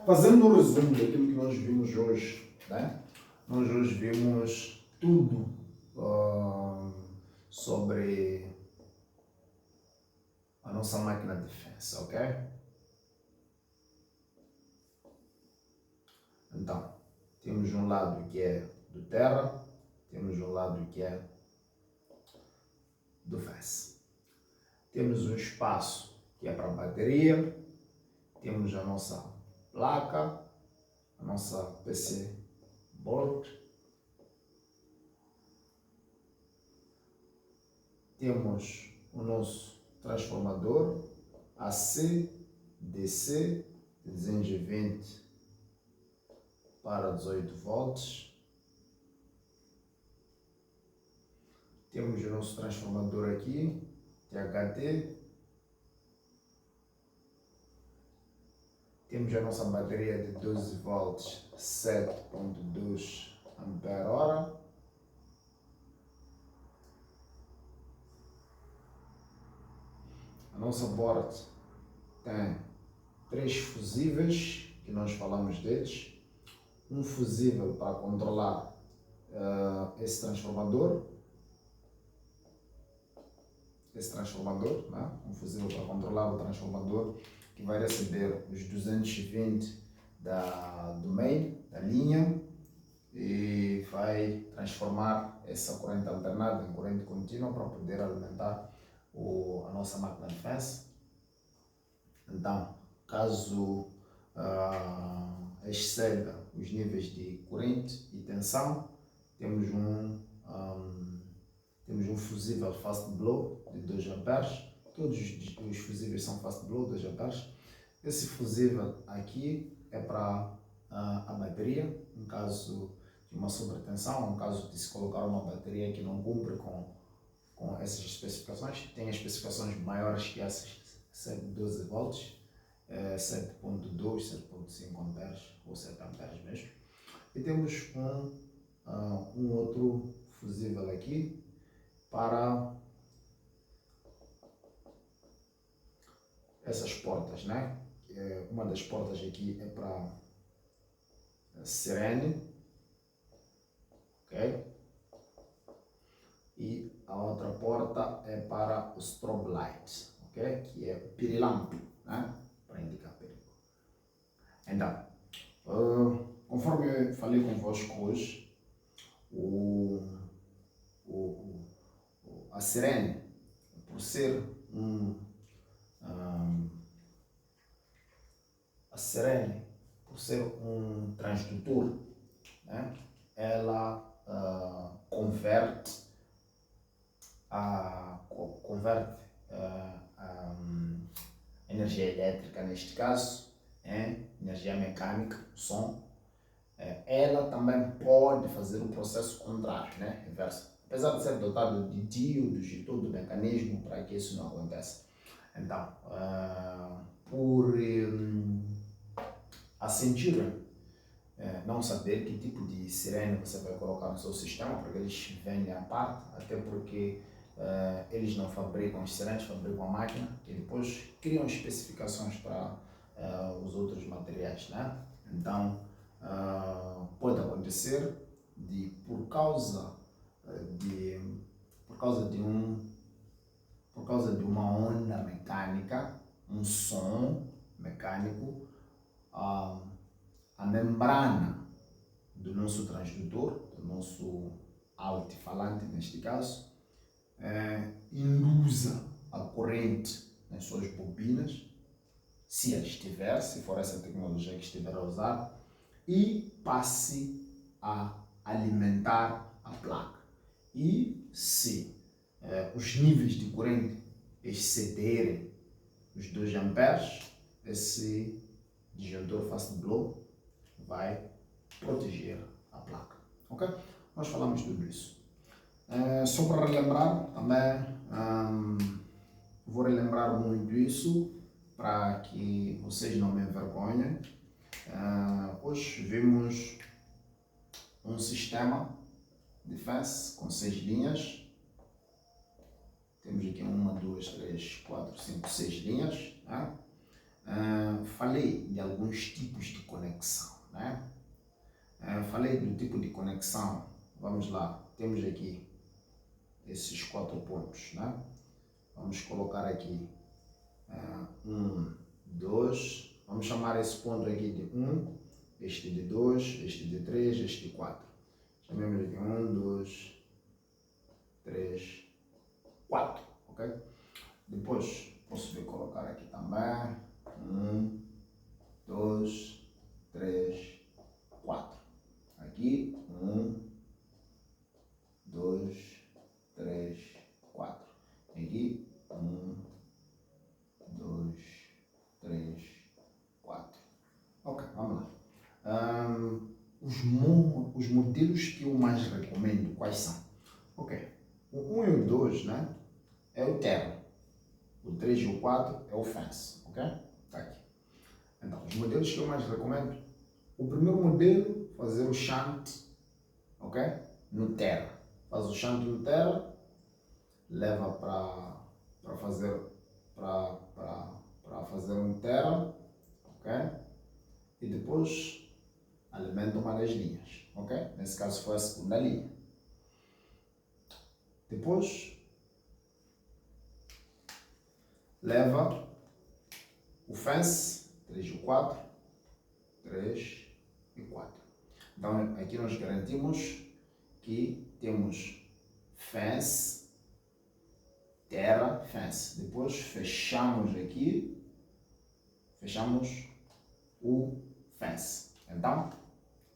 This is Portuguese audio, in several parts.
Fazendo um resumo daquilo que nós vimos hoje, né? Nós hoje vimos tudo sobre a nossa máquina de defesa, ok? Então, temos um lado que é do terra, temos um lado que é do FAS. Temos um espaço que é para a bateria, temos a nossa placa, a nossa PC board, temos o nosso transformador AC, DC, de 220 para 18 volts. Temos o nosso transformador aqui, THT. Temos a nossa bateria de 12 volts, 7.2 ampere-hora. A nossa board tem 3 fusíveis, que nós falamos deles. Um fusível para controlar esse transformador, né? Um fusível para controlar o transformador, que vai receber os 220 do main, da linha, e vai transformar essa corrente alternada em corrente contínua para poder alimentar a nossa máquina de fence. Então, caso exceda os níveis de corrente e tensão, temos um fusível fast blow de 2 amperes. Todos os fusíveis são fast blow, 2 amperes. Esse fusível aqui é para a bateria, em caso de uma sobretensão, em caso de se colocar uma bateria que não cumpre com essas especificações. Tem especificações maiores que essas, 712 volts, 7.2, 7.5 amperes ou 7 amperes mesmo. E temos um outro fusível aqui para essas portas, né? Uma das portas aqui é para sirene, ok? E a outra porta é para o strobe light, ok? Que é o pirilampo, né? Para indicar perigo. Então, conforme eu falei convosco hoje, a sirene, por ser um transdutor, né? Ela converte a energia elétrica, neste caso, energia mecânica, som. Ela também pode fazer um processo contrário, né? Reverso. Apesar de ser dotado de diodos e todo o mecanismo para que isso não aconteça. Então, por a Centurion não saber que tipo de sirene você vai colocar no seu sistema, porque eles vendem à parte, até porque eles não fabricam os sirenes, fabricam a máquina e depois criam especificações para os outros materiais, né? Então, pode acontecer por causa de uma onda mecânica, um som mecânico, a membrana do nosso transdutor, do nosso altifalante neste caso, induza a corrente nas suas bobinas, se ela estiver, se for essa tecnologia que estiver a usar, e passe a alimentar a placa. E se os níveis de corrente excederem os 2 amperes, esse disjuntor fast blow vai proteger a placa. Ok? Nós falamos tudo isso. Só para relembrar também, vou relembrar muito isso para que vocês não me envergonhem. Hoje vimos um sistema de fence com 6 linhas. Temos aqui 1, 2, 3, 4, 5, 6 linhas. Falei falei de alguns tipos de conexão, né? Falei do tipo de conexão. Vamos lá, temos aqui esses 4 pontos, né? Vamos colocar aqui 1, 2, vamos chamar esse ponto aqui de 1, este de 2, este de 3, este de 4. Chamemos aqui 1, 2, 3, 4, ok? Depois posso vir colocar aqui também 1, 2, 3, 4. Aqui 1, 2, 3, 4. Aqui 1, 2, 3, 4. Ok, vamos lá. Os modelos que eu mais recomendo, quais são? Ok, o 1 e o 2, né, é o terra. O 3 e o 4 é o fence, ok? Tá aqui. Então, os modelos que eu mais recomendo, o primeiro modelo, fazer o shunt, ok? No terra. Faz o shunt no terra, leva para fazer um terra, ok? E depois alimenta uma das linhas, ok? Nesse caso foi a segunda linha. Depois leva o fence, 3 e 4, 3 e 4. Então aqui nós garantimos que temos fence, terra, fence. Depois fechamos aqui, fechamos o fence. Então,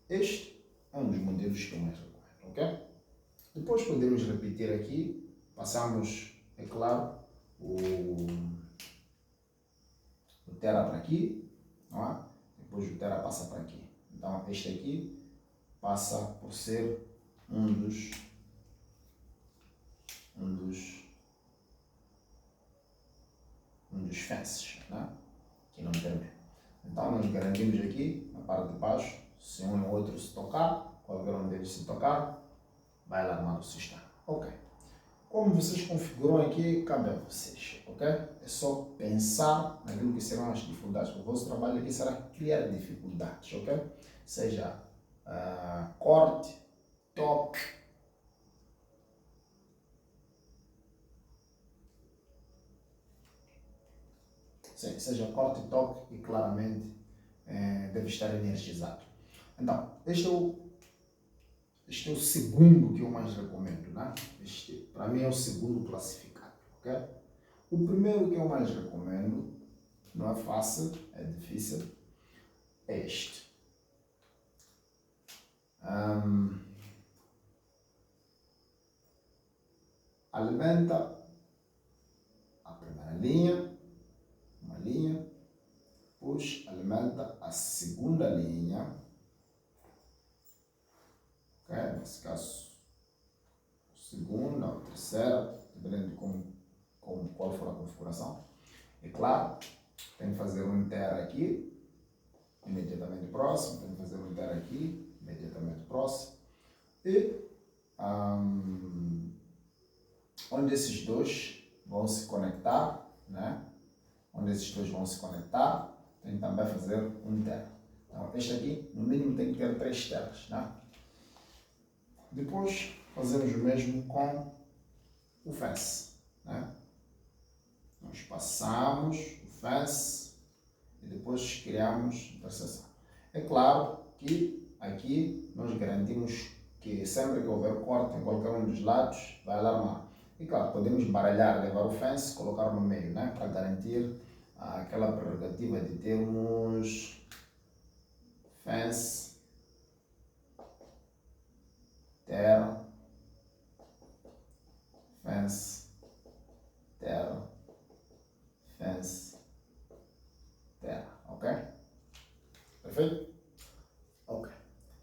este é um dos modelos que eu mais recomendo, ok? Depois podemos repetir aqui, passamos, é claro, o terra para aqui, não é? Depois o terra passa para aqui. Então, este aqui passa por ser um dos fences, né? Que não termina. Então, nós garantimos aqui, na parte de baixo, se um ou outro se tocar, qualquer um deles se tocar, vai alarmar o sistema. Ok. Como vocês configuram aqui, cabe a vocês, ok? É só pensar naquilo que serão as dificuldades. O vosso trabalho aqui será criar dificuldades, ok? Seja corte, toque, seja corte e toque, e claramente deve estar energizado. Então, este é o segundo que eu mais recomendo, né? Este, para mim, é o segundo classificado, ok? O primeiro que eu mais recomendo, não é fácil, é difícil, é este. Alimenta a primeira linha, uma linha, depois alimenta a segunda linha, ok? Nesse caso, segunda ou terceira, dependendo de qual for a configuração. É claro, tem que fazer um enter aqui, imediatamente próximo, tem que fazer um enter aqui, imediatamente próximo. E onde esses dois vão se conectar, né? Onde esses dois vão se conectar, tem que também fazer um terra. Então, este aqui, no mínimo, tem que ter 3 terras, né? Depois, fazemos o mesmo com o fence, né? Nós passamos o fence e depois criamos interseção. É claro que aqui nós garantimos que sempre que houver corte em qualquer um dos lados, vai alarmar. E claro, podemos embaralhar, levar o fence e colocar no meio, né? Para garantir aquela prerrogativa de termos fence, terra, fence, terra, fence, terra, ok? Perfeito? Ok.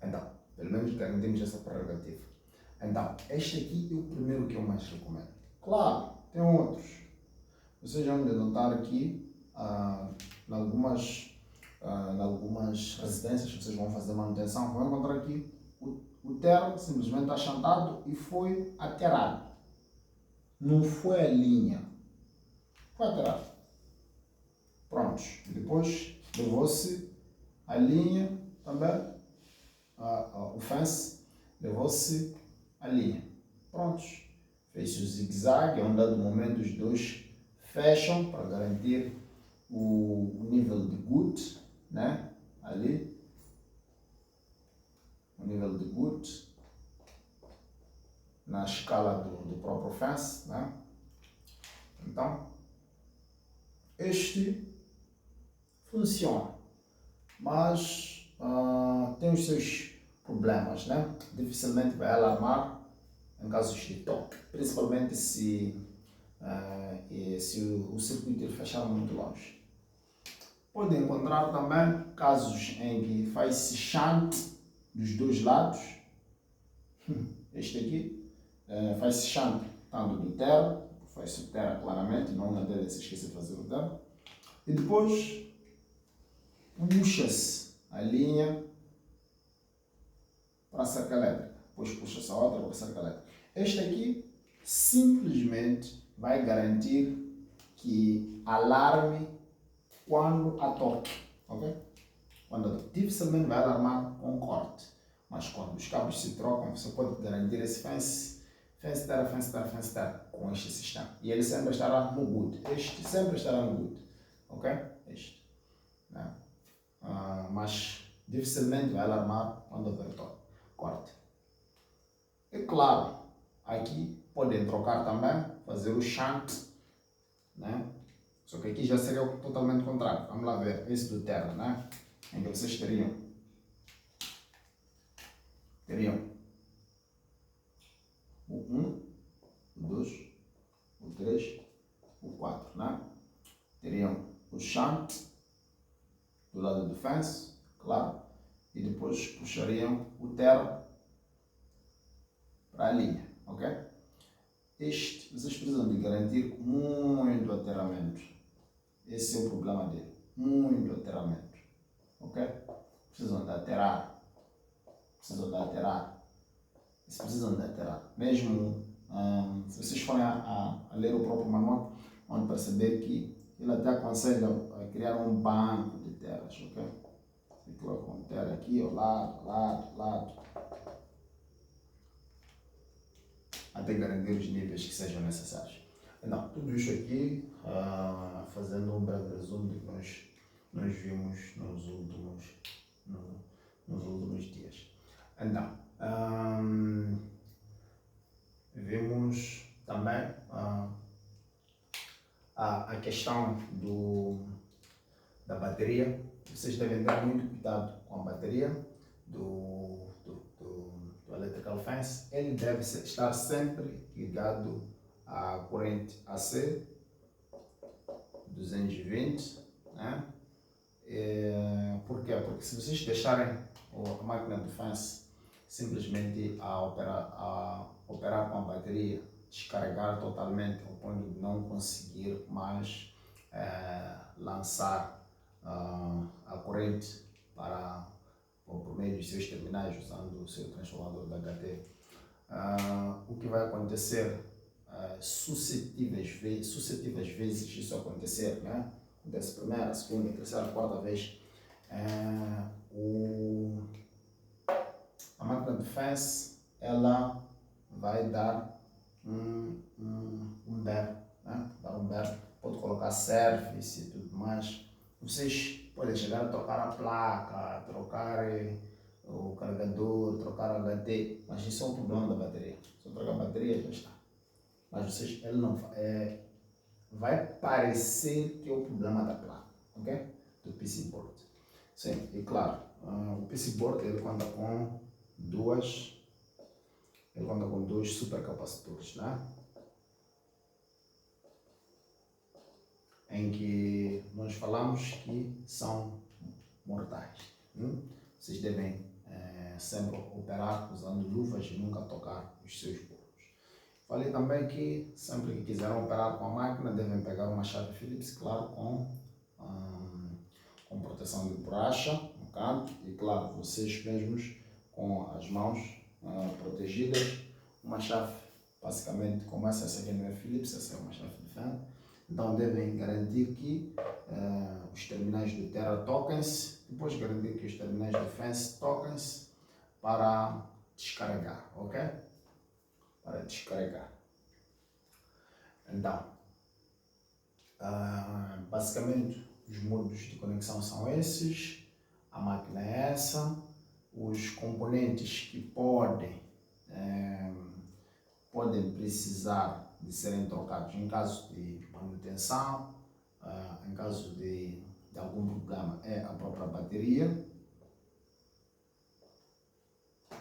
Então, pelo menos garantimos essa prerrogativa. Então, este aqui é o primeiro que eu mais recomendo. Claro, tem outros. Vocês vão notar aqui, em algumas residências que vocês vão fazer manutenção, vão encontrar aqui o terra simplesmente achantado e foi aterrado. Não foi a linha, foi aterrado. Prontos. E depois levou-se a linha também, o fence, levou-se a linha. Prontos. Fez-se o zigue-zague, a um dado momento os dois fecham para garantir o nível de good, né? Ali, o nível de good na escala do próprio fence, né? Então, este funciona, mas tem os seus problemas, né? Dificilmente vai alarmar em casos de toque, principalmente se o circuito fechar muito longe. Pode encontrar também casos em que faz-se shunt dos dois lados. Este aqui faz-se shunt tanto do terra, faz-se o terra claramente, não na dele se esquece de fazer o terra. E depois puxa-se a linha para a cerca elétrica. Depois puxa-se a outra para a cerca elétrica. Este aqui simplesmente vai garantir que alarme quando há toque, ok? Quando dificilmente vai alarmar com corte, mas quando os cabos se trocam, você pode garantir esse fence terra com este sistema. E ele sempre estará no good. Este sempre estará no good, ok? Este, né? Mas dificilmente vai alarmar quando houver corte. É claro, aqui podem trocar também, fazer o shunt, né? Só que aqui já seria totalmente contrário. Vamos lá ver esse do terra, né? Em que vocês teriam o 1, o 2, o 3, o 4, né? Teriam o shunt do lado do fence, claro, e depois puxariam o terra para a linha, ok? Vocês precisam de garantir muito aterramento. Esse é o problema dele, muito aterramento, ok? Precisam de aterrar, precisam de aterrar. Mesmo se vocês forem a ler o próprio manual, vão perceber que ele até aconselha a criar um banco de terras, ok? Você coloca uma terra aqui, ao lado, até garantir os níveis que sejam necessários. Então, tudo isso aqui, fazendo um breve resumo do que nós vimos nos últimos dias. Então, vimos também a questão da bateria. Vocês devem ter muito cuidado com a bateria do electrical fence. Ele deve estar sempre ligado à corrente AC 220, né? Por quê? Porque se vocês deixarem a máquina de fence simplesmente a operar com a bateria, descarregar totalmente ao ponto de não conseguir mais lançar a corrente por meio dos seus terminais usando o seu transformador da HT, o que vai acontecer sucessivas vezes isso acontecer, né? Acontece primeira, segunda, terceira, quarta vez, a máquina de fence ela vai dar um berro, né? Dar um berro, pode colocar service e tudo mais. Vocês podem chegar a trocar a placa, trocar o carregador, trocar o HT, mas isso é um problema da bateria. Se eu trocar a bateria, já está. Mas ele não vai parecer que é o problema da placa, ok? Do PC board. Sim, e claro, o PC board ele conta com dois supercapacitores, né? Em que nós falamos que são mortais. Vocês devem sempre operar usando luvas e nunca tocar os seus burros. Falei também que sempre que quiserem operar com a máquina devem pegar uma chave Phillips, claro, com proteção de borracha no canto e claro, vocês mesmos com as mãos protegidas. Uma chave basicamente como essa aqui não é Phillips, essa é uma chave de fenda. Então devem garantir que os terminais do Terra toquem-se, depois garantir que os terminais do Fence toquem-se para descarregar, ok? Para descarregar. Então, basicamente os modos de conexão são esses, a máquina é essa, os componentes que podem precisar de serem trocados em caso de manutenção, em caso de algum problema é a própria bateria,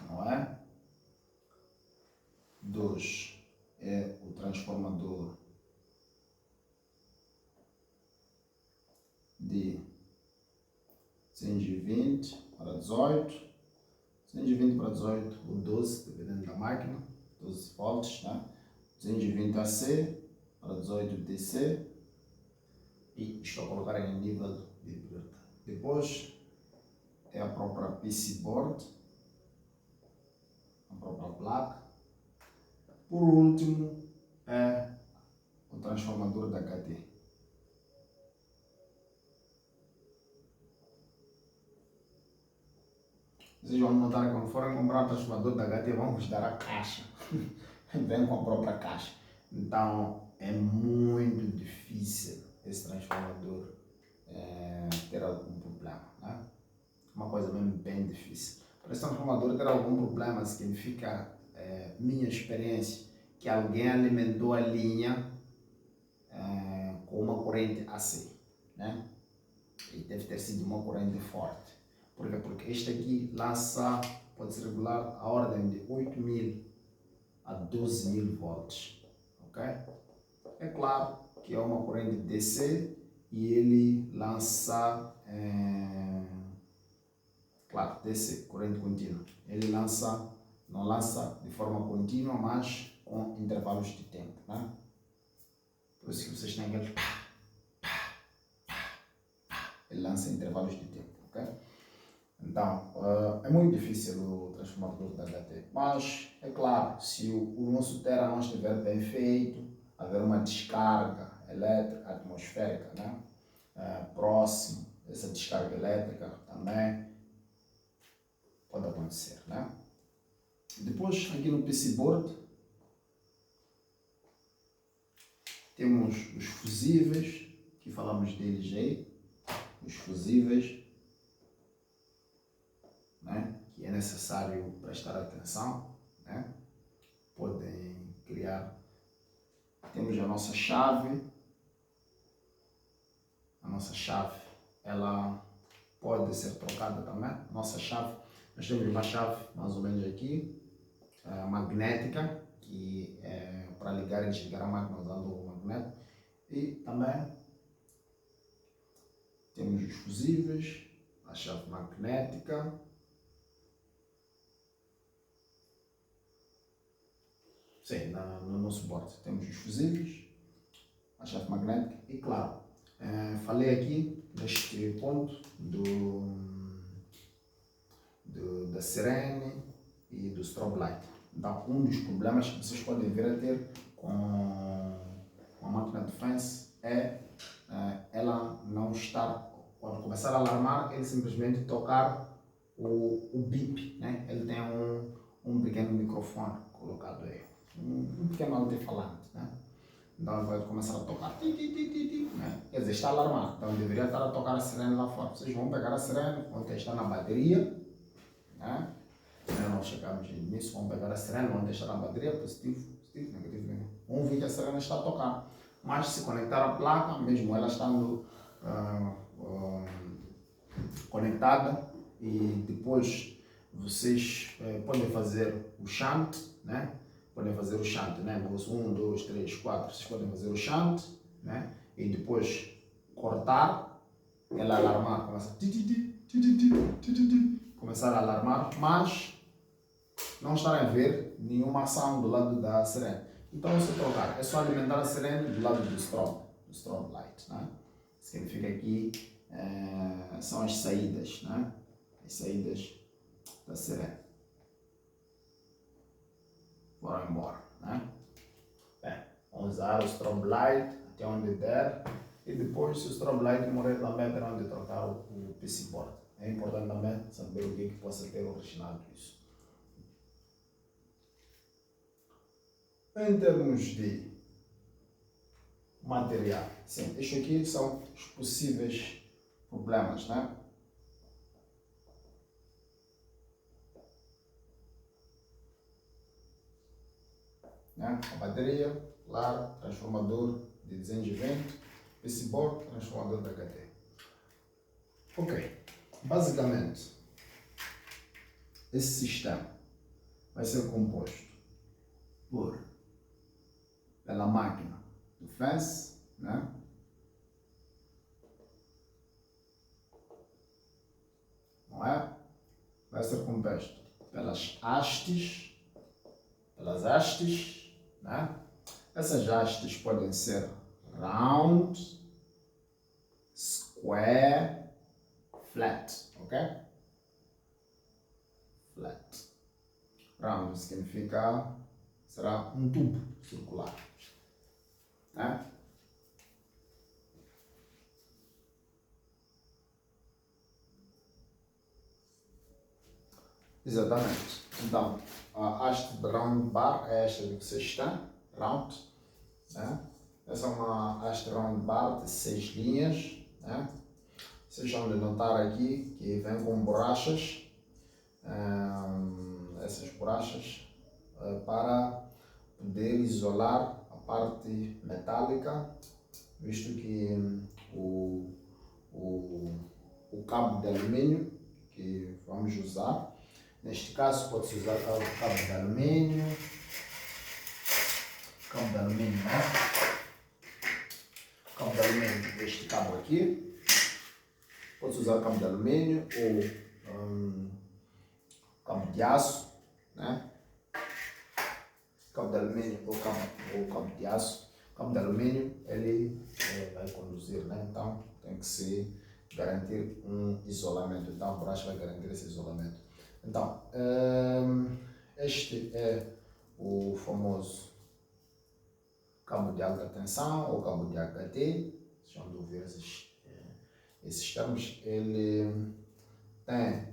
não é? 2 é o transformador de 220 para 18, 220 para 18 ou 12, dependendo da máquina, 12 volts, né? 220 AC para 18 DC e estou a colocar em nível de libertad. Depois é a própria PC board, a própria placa. Por último é o transformador da HT. Vocês vão notar que quando forem comprar o transformador da HT vão vos dar a caixa. Vem com a própria caixa. Então é muito difícil esse transformador ter algum problema, né? Uma coisa mesmo bem difícil. Para esse transformador ter algum problema significa, minha experiência, que alguém alimentou a linha com uma corrente AC, né? E deve ter sido uma corrente forte. Por quê? Porque este aqui lança, pode-se regular a ordem de 8.000 a 12.000 volts, ok? É claro que é uma corrente DC e ele lança, claro, DC, corrente contínua. Ele lança, não lança de forma contínua, mas com intervalos de tempo, né? Por isso que vocês têm aquele ele lança intervalos de tempo, ok? Então, é muito difícil o transformador da HT, mas é claro, se o nosso Terra não estiver bem feito, haver uma descarga elétrica atmosférica, né? Próximo dessa descarga elétrica também pode acontecer, né? Depois, aqui no PC board, temos os fusíveis, que falamos deles aí, os fusíveis, né? Que é necessário prestar atenção, né? Podem criar. Temos a nossa chave. A nossa chave, ela pode ser trocada também. Nossa chave, nós temos uma chave mais ou menos aqui, magnética, que é para ligar e desligar a máquina usando o magneto. E também temos os fusíveis, a chave magnética. Sim, no nosso board temos os fusíveis, a chave magnética e, claro, falei aqui neste ponto da sirene e do strobe light. Então, um dos problemas que vocês podem vir a ter com a máquina de Fence é ela não estar, quando começar a alarmar, ele simplesmente tocar o bip, né? Ele tem um pequeno microfone colocado aí, um pequeno alto-falante, né? Então ele vai começar a tocar, né? Quer dizer, está a alarmar, então deveria estar a tocar a sirene lá fora. Vocês vão pegar a sirene, vão testar na bateria, né? Nós chegamos nisso, vão pegar a sirene, vão testar na bateria, positivo, negativo. Vão ver que a sirene está a tocar, mas se conectar a placa, mesmo ela estando conectada, e depois vocês podem fazer o shunt, né? Podem fazer o shunt, né? 1, 2, 3, 4, vocês podem fazer o shunt, né? E depois cortar, ela alarmar, começar a alarmar, mas não estarem a ver nenhuma ação do lado da sirene. Então, se trocar, é só alimentar a sirene do lado do strobe light, né? Significa que são as saídas, né? As saídas da sirene. Foram embora, né? Bem, vamos usar o strobe light até onde der. E depois, se o strobe light morrer, também terão de trocar o PC board. É importante também saber o que possa ter originado isso. Em termos de material, sim, isto aqui são os possíveis problemas, né? A bateria, claro, transformador de desenho de vento, PC board, transformador da HT. Ok, basicamente, esse sistema vai ser composto pela máquina do fence, né? Não é? Vai ser composto pelas hastes, né? Essas hastes podem ser round, square, flat, ok? Flat. Round significa, será um tubo circular, né? Exatamente. Então, a haste de round bar é esta que vocês estão, round, né? Essa é uma haste round bar de 6 linhas, né? Vocês vão notar aqui que vem com borrachas, essas borrachas para poder isolar a parte metálica, visto que o cabo de alumínio que vamos usar, neste caso pode-se usar cabo de alumínio, né? Cabo de alumínio, este cabo aqui. Pode-se usar cabo de alumínio ou cabo de aço, né? Cabo de alumínio ou cabo de aço. Cabo de alumínio, ele vai conduzir, né? Então tem que se garantir um isolamento. Então a borracha vai garantir esse isolamento. Então, este é o famoso cabo de alta tensão ou cabo de HT. Vocês vão ouvir esses termos. Ele tem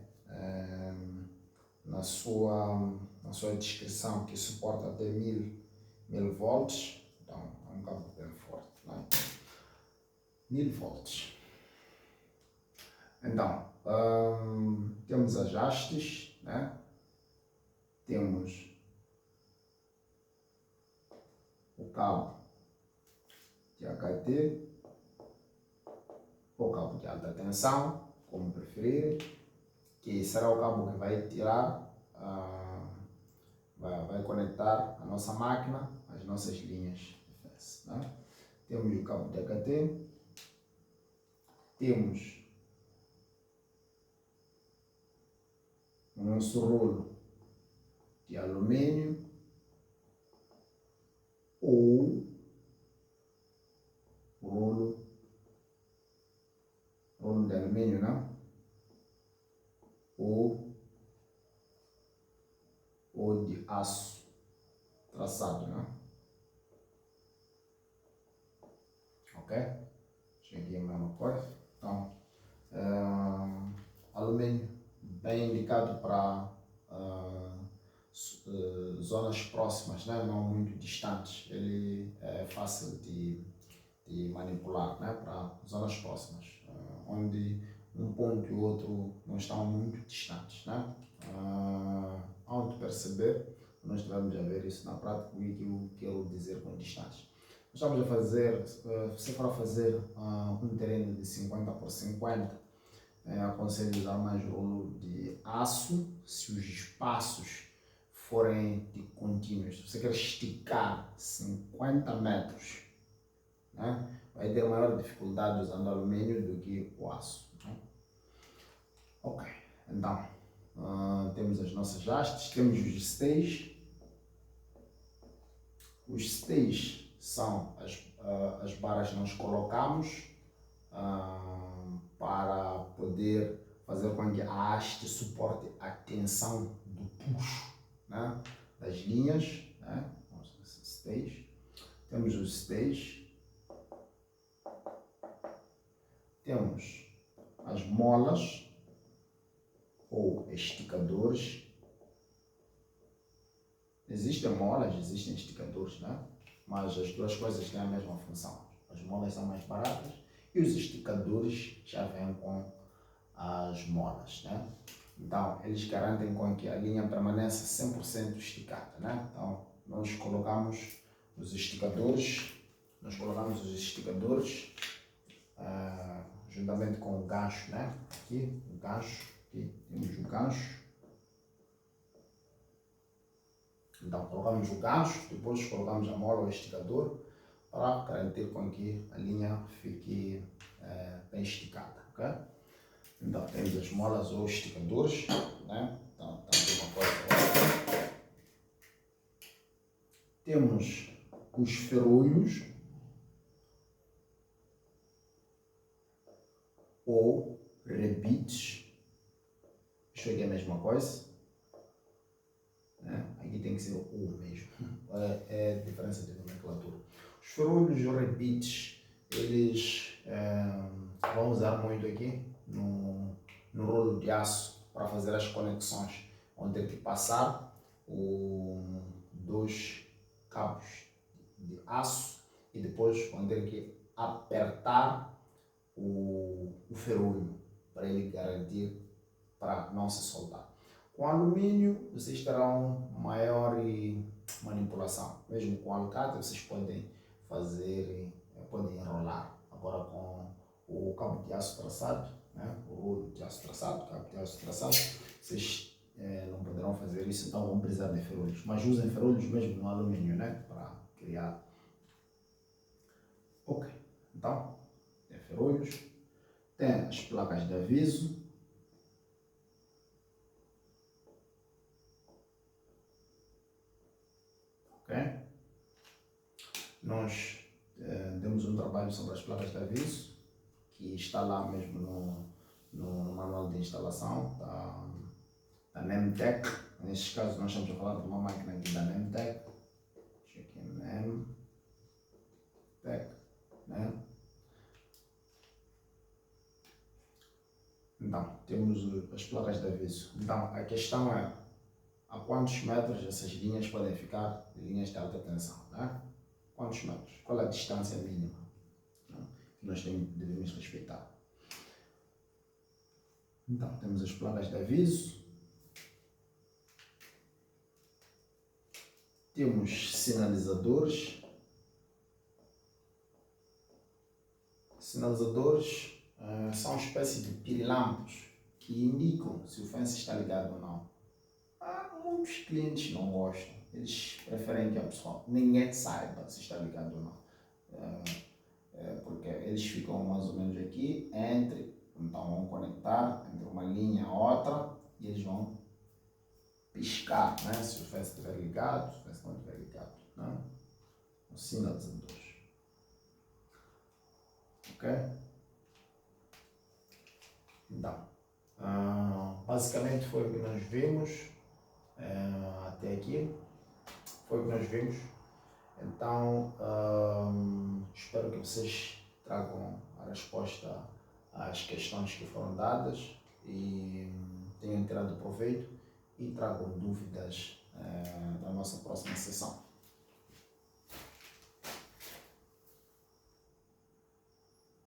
na sua descrição que suporta até 1000 volts. Então é um cabo bem forte, né? 1000 volts. Então, temos as hastes, né? Temos o cabo de HT, ou cabo de alta tensão, como preferir, que será o cabo que vai tirar, vai conectar a nossa máquina às nossas linhas de fence, né? Temos o cabo de HT, temos o nosso rolo de alumínio ou rolo de alumínio, né? Ou de aço traçado, né? Ok? Cheguei a mesma coisa. Então, alumínio bem indicado para zonas próximas, né? Não muito distantes. Ele é fácil de manipular, né? Para zonas próximas, onde um ponto e o outro não estão muito distantes, né? Onde perceber, nós devemos ver isso na prática, o que eu quero dizer com distantes. Estamos a fazer, se você for a fazer um terreno de 50 por 50, aconselho usar mais rolo de aço, se os espaços forem de contínuos. Se você quer esticar 50 metros, né, vai ter maior dificuldade usando alumínio do que o aço, né? Ok, então temos as nossas hastes, temos os stays. Os stays são as barras que nós colocamos para poder fazer com que a haste suporte a tensão do puxo, né, das linhas, né? Stays. Temos os stays, temos as molas ou esticadores. Existem molas, existem esticadores, né? Mas as duas coisas têm a mesma função. As molas são mais baratas e os esticadores já vêm com as molas, né? Então, eles garantem com que a linha permaneça 100% esticada, né? Então, nós colocamos os esticadores, juntamente com o gancho, né? Aqui, o gancho, aqui temos o gancho. Então, colocamos o gancho, depois colocamos a mola ou esticador para garantir com que a linha fique bem esticada, ok? Então, temos as molas ou esticadores, né? Então, uma coisa. Temos os ferrolhos ou rebites. Isto aqui é a mesma coisa. Né? Aqui tem que ser o mesmo. É a diferença de nomenclatura. Os ferrolhos ou rebites, eles vão usar muito aqui no rolo de aço para fazer as conexões, onde tem que passar dois cabos de aço e depois vão ter que apertar o ferrolho para ele garantir para não se soltar. Com alumínio vocês terão maior manipulação, mesmo com alicate vocês podem fazer, podem enrolar. Agora com o cabo de aço traçado, né? O rolo de aço traçado, cabo de aço traçado, vocês não poderão fazer isso, então vão precisar de ferrolhos, mas usem ferrolhos mesmo no alumínio, né? Para criar. Ok, então tem ferrolhos, tem as placas de aviso, ok? Nós temos um trabalho sobre as placas de aviso que está lá mesmo no manual de instalação da Nemtec. Neste caso nós estamos a falar de uma máquina aqui da Nemtec. Deixa aqui, Nemtec, né? Então, temos as placas de aviso. Então, a questão é a quantos metros essas linhas podem ficar de linhas de alta tensão, né? Quantos metros? Qual é a distância mínima, né, que nós devemos respeitar? Então, temos as placas de aviso, temos sinalizadores. Sinalizadores são uma espécie de pirilampos que indicam se o fence está ligado ou não. Muitos clientes não gostam, eles preferem que a pessoa, ninguém saiba se está ligado ou não. Porque eles ficam mais ou menos aqui, então vão conectar entre uma linha e outra e eles vão piscar, né? Se o fence estiver ligado, se o fence não estiver ligado, né? Os sinalizadores. Ok? Então, basicamente foi o que nós vimos até aqui. Foi o que nós vimos. Então, espero que vocês tragam a resposta às questões que foram dadas e tenham tirado proveito e tragam dúvidas na nossa próxima sessão.